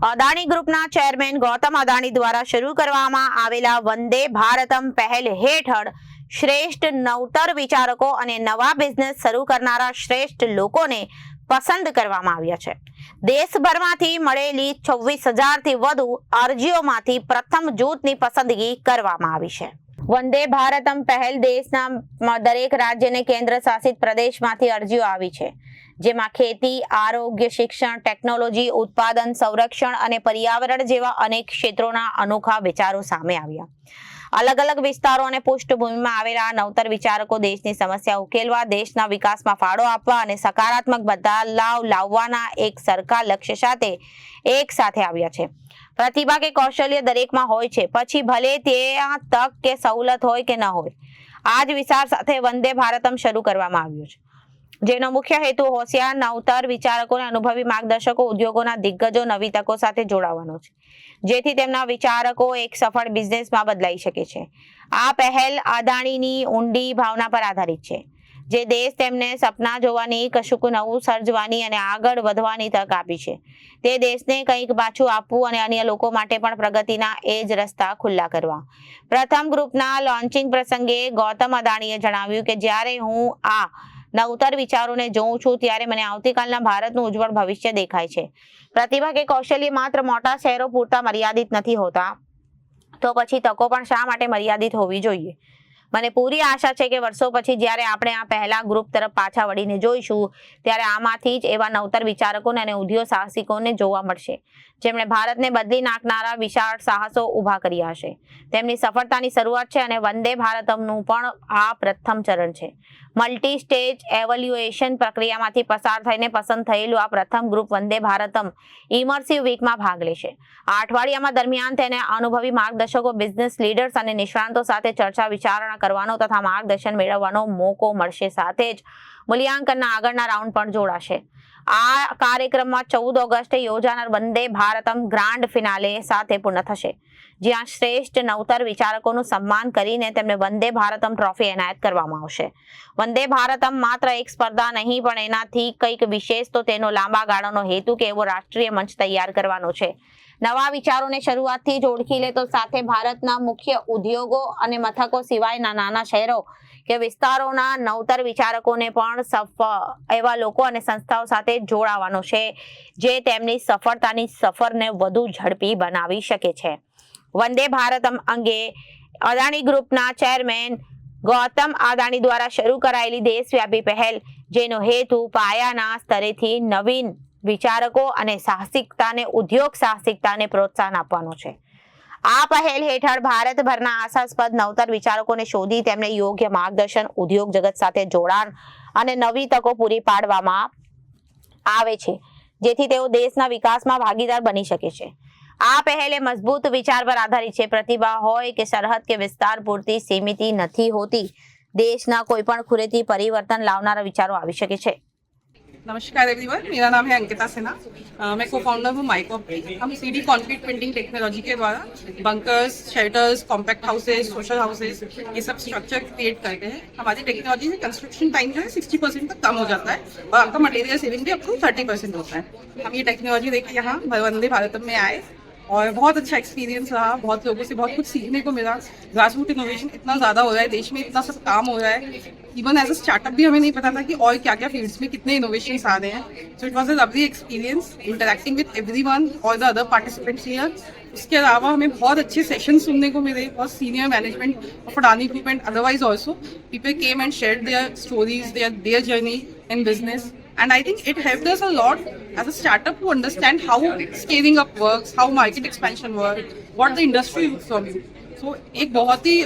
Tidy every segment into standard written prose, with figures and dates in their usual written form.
અદાણી ગ્રુપના ચેરમેન ગૌતમ અદાણી દ્વારા શરૂ કરવામાં આવેલા વંદે ભારતમ પહેલ હેઠળ શ્રેષ્ઠ નવતર વિચારકો અને નવા બિઝનેસ શરૂ કરનારા શ્રેષ્ઠ લોકોને પસંદ કરવામાં આવ્યા છે. દેશભરમાંથી મળેલી 26,000થી વધુ અરજીઓમાંથી પ્રથમ જૂથની પસંદગી કરવામાં આવી છે. વંદે ભારતમ પહેલ દેશના દરેક રાજ્ય અને કેન્દ્ર શાસિત પ્રદેશમાંથી અરજીઓ આવી છે, જેમાં ખેતી, આરોગ્ય, શિક્ષણ, ટેકનોલોજી, ઉત્પાદન, સંરક્ષણ અને પર્યાવરણ જેવા અનેક ક્ષેત્રોના અનોખા વિચારો સામે આવ્યા. અલગ અલગ વિસ્તારો અને પૃષ્ઠભૂમિમાં આવેલા નવતર વિચારકો દેશની સમસ્યા ઉકેલવા, દેશના વિકાસમાં ફાળો આપવા અને સકારાત્મક બદલાવ લાવવાના એક સરખા લક્ષ્ય સાથે એક સાથે આવ્યા છે. પ્રતિભા કે કૌશલ્ય દરેકમાં હોય છે, પછી ભલે ત્યાં તક કે સવલત હોય કે ન હોય. આ જ વિચાર સાથે વંદે ભારતમ શરૂ કરવામાં આવ્યું છે, જેનો મુખ્ય હેતુ હોશિયાર નવતર વિચારકોને અનુભવી માર્ગદર્શકો, ઉદ્યોગોના દિગ્ગજો નવી તકો સાથે જોડાવાનો છે, જેથી તેમના વિચારકો એક સફળ બિઝનેસમાં બદલાઈ શકે છે. આ પહેલ અદાણીની ઊંડી ભાવના પર આધારિત છે, જે દેશ તેમને સપના જોવાની, કશુંક નવું સર્જવાની અને આગળ વધવાની તક આપી છે. તે દેશને કંઈક પાછું આપવું અને અન્ય લોકો માટે પણ પ્રગતિના એ જ રસ્તા ખુલ્લા કરવા. પ્રથમ ગ્રુપના લોન્ચિંગ પ્રસંગે ગૌતમ અદાણીએ જણાવ્યું કે જ્યારે હું આ નવતર વિચારોને જોઉં છું ત્યારે મને આવતીકાલના ભારતનું ઉજ્જવળ ભવિષ્ય દેખાય છે. પ્રતિભા કે કૌશલ્ય માત્ર મોટા શહેરો પૂરતા મર્યાદિત નથી હોતા, તો પછી તકો પણ શા માટે મર્યાદિત હોવી જોઈએ? મને પૂરી આશા છે કે વર્ષો પછી જ્યારે આપણે આ પહેલા ગ્રુપ તરફ પાછા વળીને જોઈશું, ત્યારે આમાંથી જ એવા નવતર વિચારકોને અને ઉદ્યોગ સાહસિકોને જોવા મળશે, જેમણે ભારતને બદલી નાખનારા વિશાળ સાહસો ઊભા કર્યા હશે. તેમની સફળતાની શરૂઆત છે અને વંદે ભારતમનું પણ આ પ્રથમ ચરણ છે. મલ્ટી સ્ટેજ એવેલ્યુએશન પ્રક્રિયામાંથી પસાર થઈને પસંદ થયેલું આ પ્રથમ ગ્રુપ વંદે ભારતમ ઇમર્સિવ વીકમાં ભાગ લેશે. આ અઠવાડિયામાં દરમિયાન તેને અનુભવી માર્ગદર્શકો, બિઝનેસ લીડર્સ અને નિષ્ણાંતો સાથે ચર્ચા વિચારણા કરવાનો તથા માર્ગદર્શન મેળવવાનો મોકો મળશે. સાથે જ મૂલ્યાંકનના આગળના રાઉન્ડ પણ જોડાશે. આ કાર્યક્રમમાં 14 ઓગસ્ટે યોજાનાર વંદે ભારતમ ગ્રાન્ડ ફિનાલે સાથે પૂર્ણ થશે, જ્યાં શ્રેષ્ઠ નવતર વિચારકોનું સન્માન કરીને તેમને વંદે ભારતમ ટ્રોફી એનાયત કરવામાં આવશે. વંદે ભારતમ માત્ર એક સ્પર્ધા નહીં, પણ એનાથી કંઈક વિશેષ તો તેનો લાંબા ગાળાનો હેતુ કે એવો રાષ્ટ્રીય મંચ તૈયાર કરવાનો છે. નવા વિચારોને શરૂઆતથી જ ઓળખી લે તો સાથે ભારતના મુખ્ય ઉદ્યોગો અને મથકો સિવાયના નાના શહેરો કે વિસ્તારોના નવતર વિચારકોને પણ એવા લોકો અને સંસ્થાઓ સાથે જોડાવાનો છે, જે તેમની સફળતાની સફરને વધુ ઝડપી બનાવી શકે છે. વંદે ભારતમ અંગે અદાણી ગ્રુપના ચેરમેન ગૌતમ અદાણી દ્વારા શરૂ કરાયેલી દેશવ્યાપી પહેલ, જેનો હેતુ પાયાના સ્તરેથી નવીન વિચારકો અને સાહસિકતાને, ઉદ્યોગ સાહસિકતાને પ્રોત્સાહન આપવાનો છે. આ પહેલ હેઠળ ભારતભરના આશાસ્પદ નવતર વિચારકોને શોધી તેમને યોગ્ય માર્ગદર્શન, ઉદ્યોગ જગત સાથે જોડાણ અને નવી તકો પૂરી પાડવામાં આવે છે, જેથી તેઓ દેશના વિકાસમાં ભાગીદાર બની શકે છે. આ પહેલ એ મજબૂત વિચાર પર આધારિત છે. પ્રતિભા હોય કે સરહદ કે વિસ્તાર પૂરતી સીમિત નથી હોતી. દેશના કોઈ પણ ખૂણેથી પરિવર્તન લાવનારા વિચારો આવી શકે છે. नमस्कार एवरीवन, मेरा नाम है अंकिता सिन्हा. मैं को फाउंडर हूँ माइकॉप. हम सीडी कॉन्क्रीट प्रिंटिंग टेक्नोलॉजी के द्वारा bunkers, shelters, compact houses, social houses, ये सब स्ट्रक्चर क्रिएट करते हैं. हमारी टेक्नोलॉजी से कंस्ट्रक्शन टाइम जो है 60% तक कम हो जाता है और आपका मटेरियल सेविंग भी आपको 30% होता है. हम ये टेक्नोलॉजी लेकर यहाँ वंदे भारतम में आए और बहुत अच्छा एक्सपीरियंस रहा. बहुत लोगों से बहुत कुछ सीखने को मिला. ग्रास रूट इनोवेशन इतना ज़्यादा हो रहा है देश में, इतना सब काम हो रहा है. इवन एज अ स्टार्टअप भी हमें नहीं पता था कि और क्या क्या फील्ड्स में कितने इनोवेशंस आ रहे हैं. So it was a lovely experience interacting with everyone, all the other participants here. उसके अलावा हमें बहुत अच्छे सेशन सुनने को मिले. बहुत senior management of Adani group and otherwise also people came and shared their stories, their journey in business. And I think it helped us a lot as a startup to understand how scaling up works, how market expansion works, what the industry looks from you. So एक बहुत ही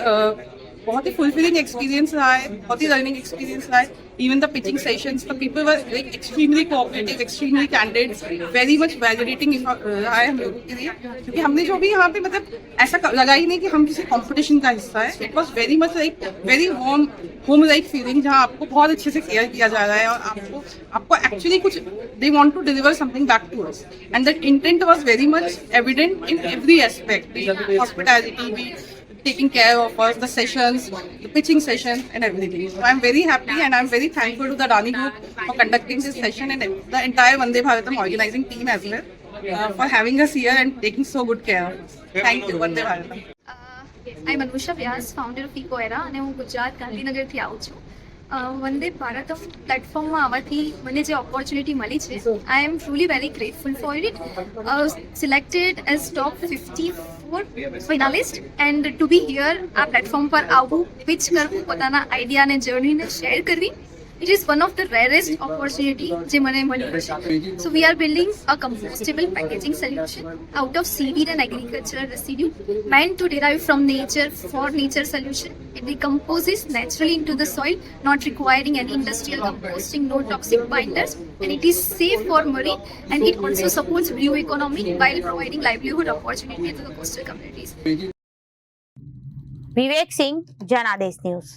fulfilling experience रहा है, बहुत ही learning experience रहा है. Even the pitching sessions, the people were like extremely cooperative, extremely candid, very much validating रहा है हम लोगों के लिए. क्योंकि हमने जो भी यहाँ पे मतलब ऐसा लगा ही नहीं कि हम किसी कंपटीशन का हिस्सा है. It was very much like very warm, home like feeling, जहाँ आपको बहुत अच्छे से केयर किया जा रहा है और आपको एक्चुअली कुछ they want to deliver something back to us. And that intent was very much evident in every aspect, be it hospitality, be it taking care of us, the sessions, the pitching sessions and everything. So I'm very happy and I'm very thankful to the Adani Group for conducting this session and the entire Vande Bharatam organizing team as well. for having us here and taking so good care of us. Thank you, Vande Bharatam. I Anusha Vyas founder of EcoEra અને હું ગુજરાત ગાંધીનગરથી આવું છું વંદે ભારતમ પ્લેટફોર્મમાં આવવાથી મને જે opportunity મળી છે I am truly very grateful for it selected as top 54 finalist and to be here આ પ્લેટફોર્મ પર આવવું પિચ કરવું પોતાના આઈડિયા અને જર્નીને શેર કરવી it is one of the rarest opportunity જે મને મળી છે. So we are building a compostable packaging solution out of seaweed and agricultural residue meant to derive from nature for nature solution. It decomposes naturally into the soil, not requiring any industrial composting, no toxic binders, and it is safe for marine, and it also supports blue economy while providing livelihood opportunity to the coastal communities. Vivek Singh, Janadesh news.